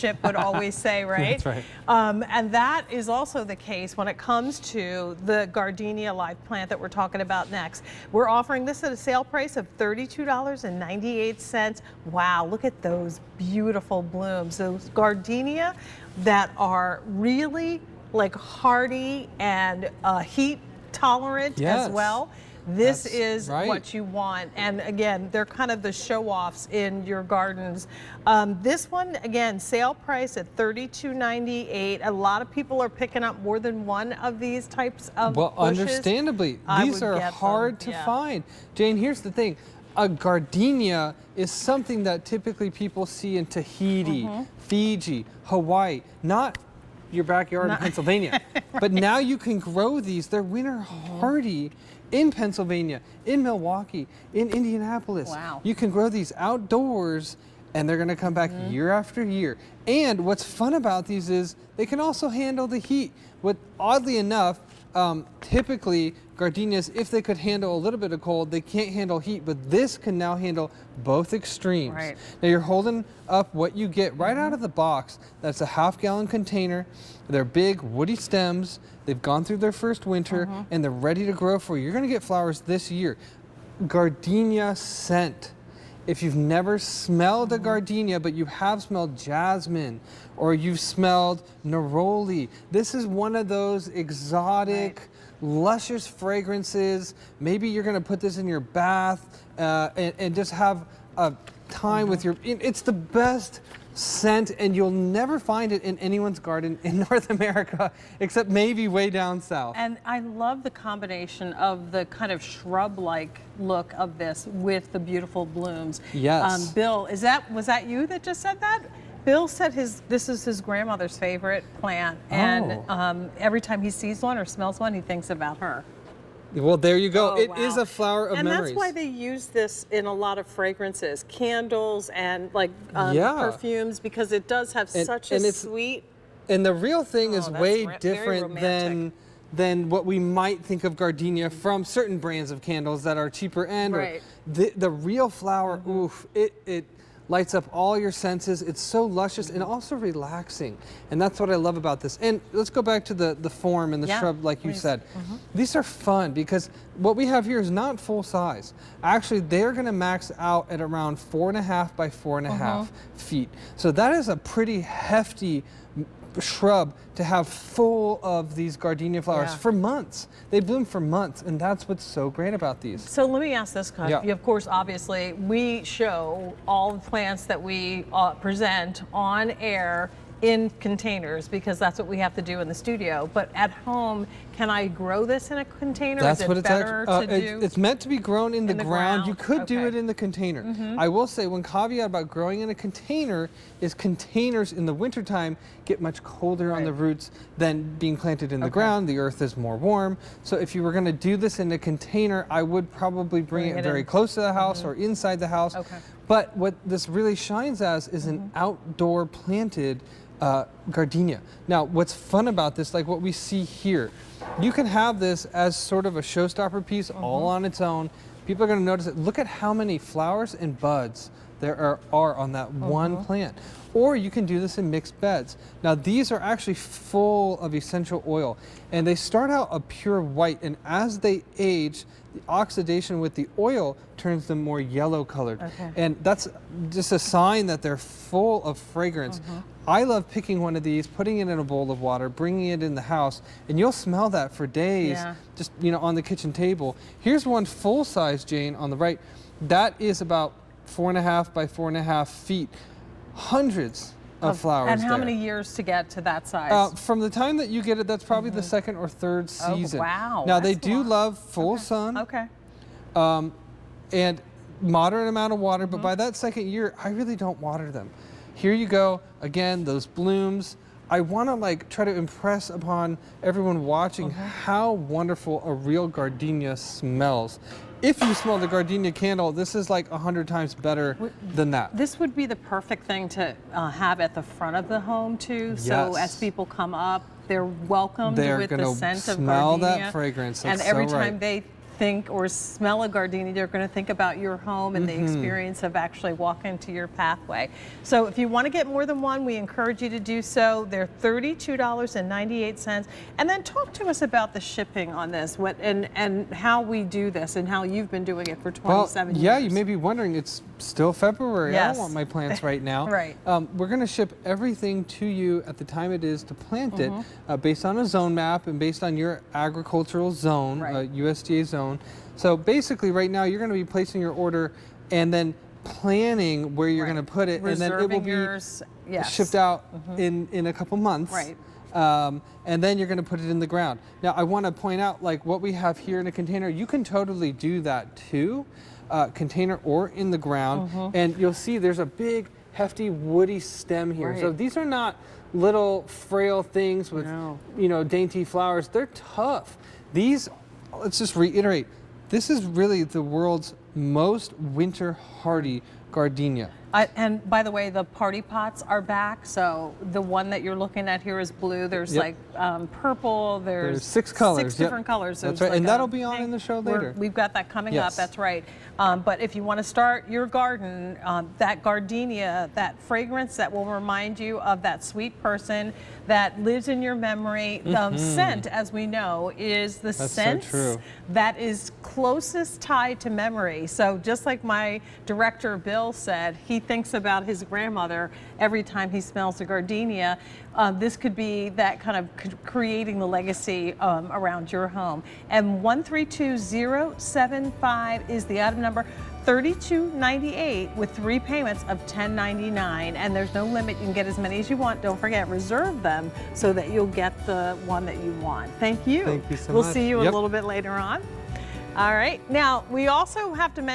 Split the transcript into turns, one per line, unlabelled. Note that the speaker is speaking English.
would always say, right?
That's right.
And that is also the case when it comes to the Gardenia live plant that we're talking about next. We're offering this at a sale price of $32.98. Wow, look at those beautiful blooms. Those Gardenia that are really like hardy and heat tolerant as well. This is what you want. And again, they're kind of the show-offs in your gardens. This one, again, sale price at $32.98. A lot of people are picking up more than one of these types of bushes.
Understandably, these are hard to find. Jane, here's the thing. A gardenia is something that typically people see in Tahiti, Fiji, Hawaii, not your backyard in Pennsylvania. But now you can grow these. They're winter hardy in Pennsylvania, in Milwaukee, in Indianapolis.
Wow.
You can grow these outdoors and they're gonna come back year after year. And what's fun about these is they can also handle the heat. Oddly enough, typically gardenias, if they could handle a little bit of cold, they can't handle heat, but this can now handle both extremes.
Right.
Now you're holding up what you get right out of the box. That's a half-gallon container. They're big woody stems. They've gone through their first winter and they're ready to grow for you. You're gonna get flowers this year. Gardenia scent. If you've never smelled a gardenia, but you have smelled jasmine or you've smelled neroli, this is one of those exotic, luscious fragrances. Maybe you're gonna put this in your bath and just have a time with your, it's the best scent, and you'll never find it in anyone's garden in North America, except maybe way down south.
And I love the combination of the kind of shrub-like look of this with the beautiful blooms.
Yes.
Bill, was that you that just said that? Bill said this is his grandmother's favorite plant, and every time he sees one or smells one, he thinks about her.
Well, there you go. It is a flower of memories.
And that's why they use this in a lot of fragrances, candles and like perfumes, because it does have such a sweet.
And the real thing is way different than what we might think of gardenia from certain brands of candles that are cheaper end. Or the real flower, oof, it lights up all your senses. It's so luscious and also relaxing. And that's what I love about this. And let's go back to the form and the shrub, like you said. These are fun because what we have here is not full size. Actually, they're gonna max out at around 4.5 by 4.5 feet. So that is a pretty hefty shrub to have full of these gardenia flowers for months. They bloom for months, and that's what's so great about these.
So let me ask this, of course, obviously, we show all the plants that we present on air in containers because that's what we have to do in the studio. But at home, can I grow this in a container?
That's
is
what
it
it's
better to do?
It's meant to be grown in the ground. You could do it in the container. I will say one caveat about growing in a container is containers in the wintertime get much colder on the roots than being planted in the ground. The earth is more warm. So if you were going to do this in a container, I would probably bring it very close to the house or inside the house. But what this really shines as is an outdoor planted gardenia. Now, what's fun about this, like what we see here, you can have this as sort of a showstopper piece all on its own. People are going to notice it. Look at how many flowers and buds there are on that one plant. Or you can do this in mixed beds. Now, these are actually full of essential oil, and they start out a pure white, and as they age, the oxidation with the oil turns them more yellow colored. And that's just a sign that they're full of fragrance. I love picking one of these, putting it in a bowl of water, bringing it in the house, and you'll smell that for days, just on the kitchen table. Here's one full size, Jane, on the right. That is about 4.5 by 4.5 feet. Hundreds of flowers.
And how many years to get to that size?
From the time that you get it, that's probably the second or third season.
Oh, wow.
Now they do love full sun. And moderate amount of water, but by that second year, I really don't water them. Here you go, again, those blooms. I want to try to impress upon everyone watching how wonderful a real gardenia smells. If you smell the gardenia candle, this is like 100 times better than that.
This would be the perfect thing to have at the front of the home too. So as people come up, they're welcomed with the scent of gardenia.
They're going to smell that fragrance. That's
and every time they think or smell a gardenia, they're going to think about your home and the experience of actually walking to your pathway. So if you want to get more than one, we encourage you to do so. They're $32.98. And then talk to us about the shipping on this, and how we do this and how you've been doing it for 27 years.
Yeah, you may be wondering, it's still February.
Yes.
I don't want my plants right now.
Right.
We're going to ship everything to you at the time it is to plant it, based on a zone map and based on your agricultural zone, USDA zone. So basically right now you're going to be placing your order and then planning where you're going to put it, and then it will be shipped out in a couple months.
Right.
And then you're going to put it in the ground. Now I want to point out, like what we have here in a container, you can totally do that too, container or in the ground. And you'll see there's a big hefty woody stem here. So these are not little frail things with dainty flowers. They're tough. These, let's just reiterate, this is really the world's most winter hardy gardenia.
And by the way, the party pots are back. So the one that you're looking at here is blue. There's like purple. There's
6 colors.
6 different colors.
That's right.
Like
and that'll be on in the show later.
We've got that coming up. That's right. But if you want to start your garden, that gardenia, that fragrance that will remind you of that sweet person that lives in your memory. The scent, as we know, is the scent that is closest tied to memory. So just like my director, Bill, said, he thinks about his grandmother every time he smells a gardenia. This could be that kind of creating the legacy around your home. And 132075 is the item number. $32.98 with 3 payments of $10.99, and there's no limit. You can get as many as you want. Don't forget, reserve them so that you'll get the one that you want. Thank you.
Thank you so much.
We'll see you a little bit later on. All right. Now, we also have to mention